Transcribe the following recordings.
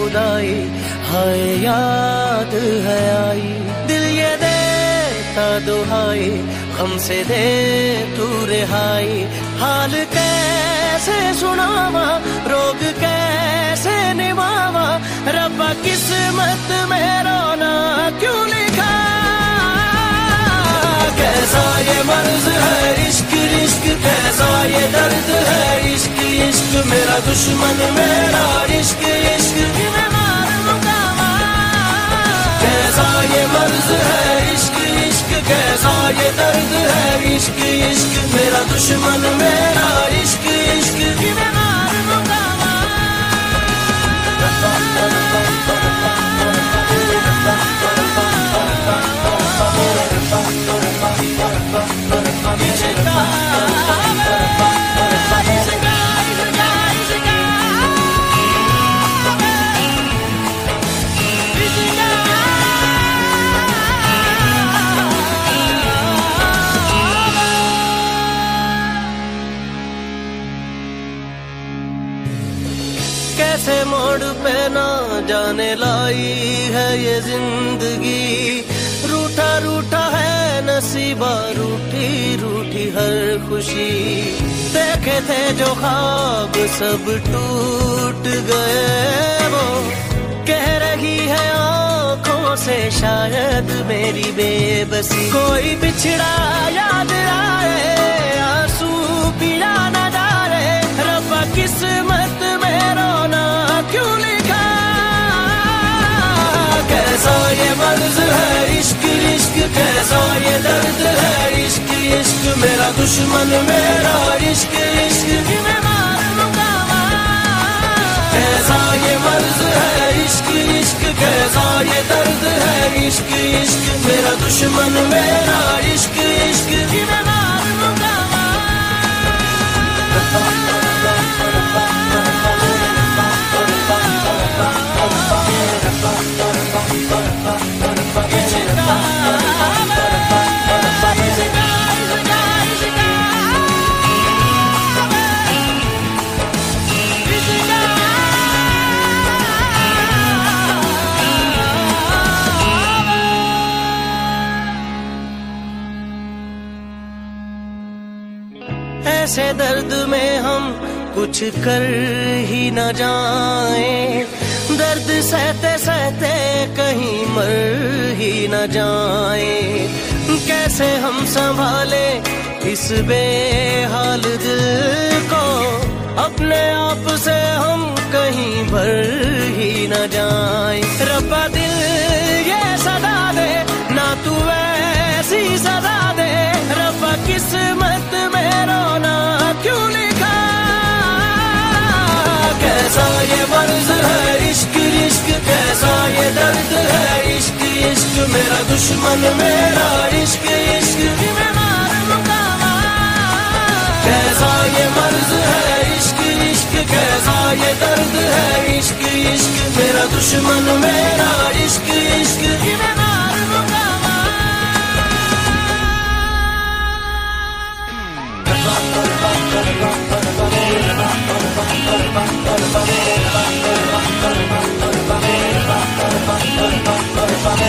खुदाई, हाय याद है आई। दिल ये देता दुहाई, हमसे दे तू रिहाई। हाल कैसे सुनावा, रोग कैसे निभावा, रब्बा किस्मत में रोना क्यों लिखा। कैसा ये मर्ज है इश्क इश्क, कैसा ये दर्द है इश्क इश्क। मेरा दुश्मन मेरा इश्क इश्क, मैं मार लूंगा। कैसा ये मर्ज है इश्क इश्क, कैसा ये दर्द है इश्क इश्क। मेरा दुश्मन मेरा इश्क इश्क, मैं मार लूंगा। कैसे मोड़ पे ना जाने लाई है ये जिंदगी। रूठा रूठा है नसीबा, रूठी रूठी हर खुशी। देखे थे जो ख्वाब सब टूट गए, वो कह रही है आंखों से शायद मेरी बेबसी। कोई बिछड़ा याद आए, आंसू पिया न जाए, रब्बा किस्मत में रोना क्यों लिखा। कैसा ये मर्ज है इश्क इश्क, कैसा ये दर्द है इश्क इश्क। मेरा दुश्मन मेरा इश्क इश्क, मैं मार लूंगा। कैसा ये मर्ज है इश्क इश्क, कैसा ये दर्द है इश्क इश्क। मेरा दुश्मन मेरा इश्क इश्क, मैं मार लूंगा। ऐसे दर्द में हम कुछ कर ही न जाएं, दर्द सहते सहते कहीं मर ही न जाएं। कैसे हम संभाले इस बेहाल दिल को, अपने आप से हम कहीं भर ही न जाएं। रब्बा दिल ये सदा दे ना, तू ऐसी सदा दे, रब्बा किस्मत में रोना क्यों लिखा। कैसा ये मर्ज है इश्क इश्क, कैसा ये दर्द है इश्क इश्क। मेरा दुश्मन मेरा इश्क इश्क, मैं मार लूंगा। कैसा ये मर्ज है इश्क इश्क, कैसा ये दर्द है इश्क इश्क। मेरा दुश्मन मेरा इश्क इश्क, मैं मार लूंगा।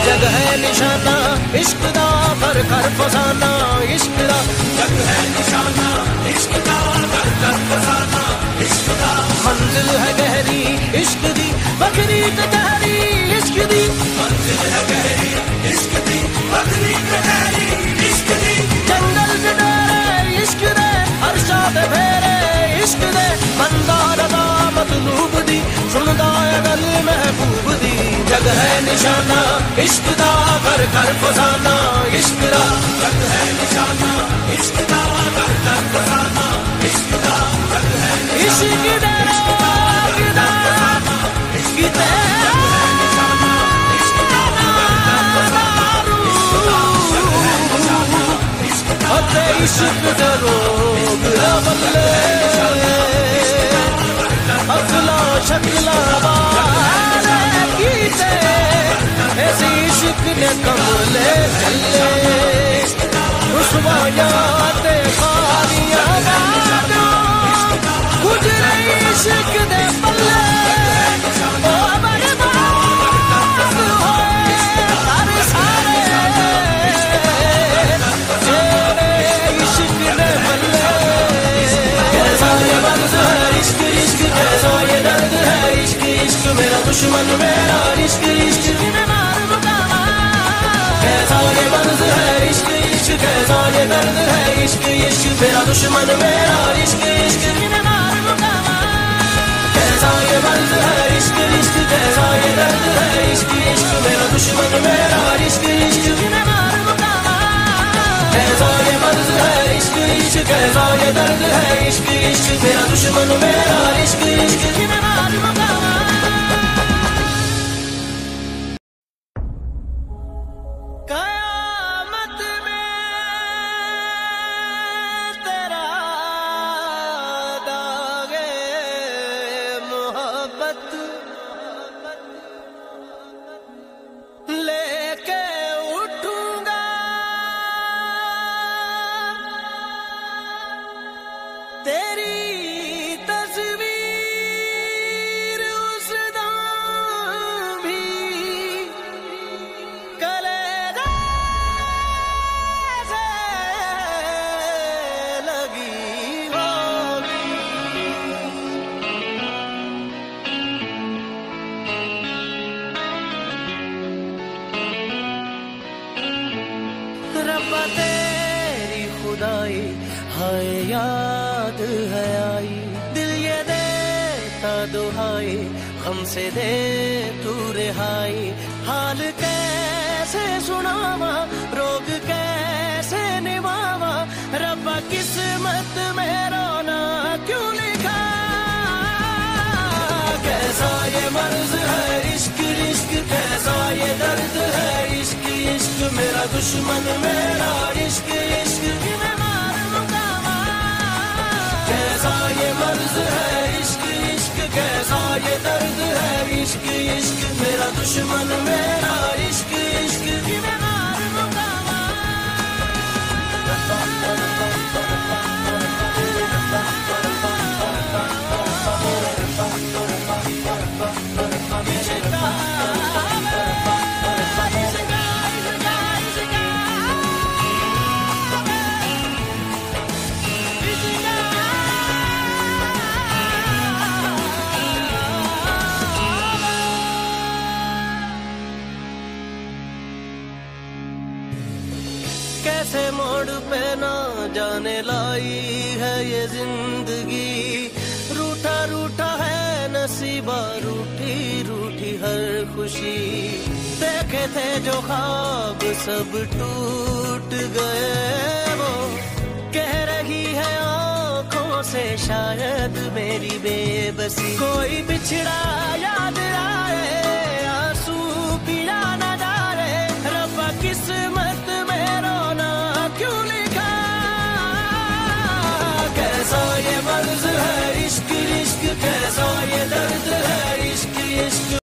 जग है निशाना इश्क दा, कर कर फसाना इश्क दा। जग है निशाना इश्क दा, कर कर फसाना इश्क दा। मंजिल है गहरी इश्क दी, बकरी कचहरी इश्क दी। मंजिल है गहरी इश्क दी, बकरी कचहरी इश्क दी। जंगल बिडारे इश्क दे, अरशाद फेरे इश्क दे। बंदा रदा मतलूब दी, सुनदा गल महबूब दी। जग है निशाना इश्क दा, कर कर फसाना इश्क दा। जग है निशाना इश्क दा, कर कर फसाना इश्क दा। जग है इश्क दा, इश्क दा, इश्क दा। इश्क दा रोग बल्ले, अकला शक्ला बारे कीते, ऐसी इश्क ने कमले चले। रुसवायाते खारियां बादों, गुजरे इश्क दे पल्ले। ओ बड़े दुश्मन मेरा इश्क इश्क में मार मुकामा। कैसा ये मर्ज है इश्क इश्क, कैसा ये दर्द है इश्क इश्क, मेरा दुश्मन मेरा इश्क इश्क में मार मुकामा। कैसा ये मर्ज है इश्क इश्क, कैसा ये दर्द है इश्क इश्क, मेरा दुश्मन मेरा इश्क इश्क में मार मुकामा। कैसा ये मर्ज है इश्क इश्क, कैसा ये दर्द है इश्क इश्क, मेरा दुश्मन मेरा इश्क इश्क में मार मुकामा। कयामत में तेरा दागे मोहब्बत लेके उठूंगा, तेरी तस्वीर उस दाम भी कलेजा से लगी होगी। रब्बा तेरी खुदाई हाय याद है आई, दिल ये देता दुहाई हमसे दे तू रिहाई। हाल कैसे सुनावा, रोग कैसे निभावा, रब्बा किस्मत में रोना क्यों लिखा। कैसा ये मर्ज है इश्क इश्क, कैसा ये दर्द है इश्क इश्क, मेरा दुश्मन मेरा इश्क इश्क में मार मुकामा। कैसा ये मर्ज है इश्क इश्क, कैसा ये दर्द है इश्क इश्क, मेरा दुश्मन मेरा इश्क इश्क में मार मुकामा। कैसे मोड़ पे ना जाने लाई है ये जिंदगी, रूठा रूठा है नसीबा, रूठी रूठी हर खुशी। देखे थे जो ख्वाब सब टूट गए, वो कह रही है आँखों से शायद मेरी बेबसी। कोई बिछड़ा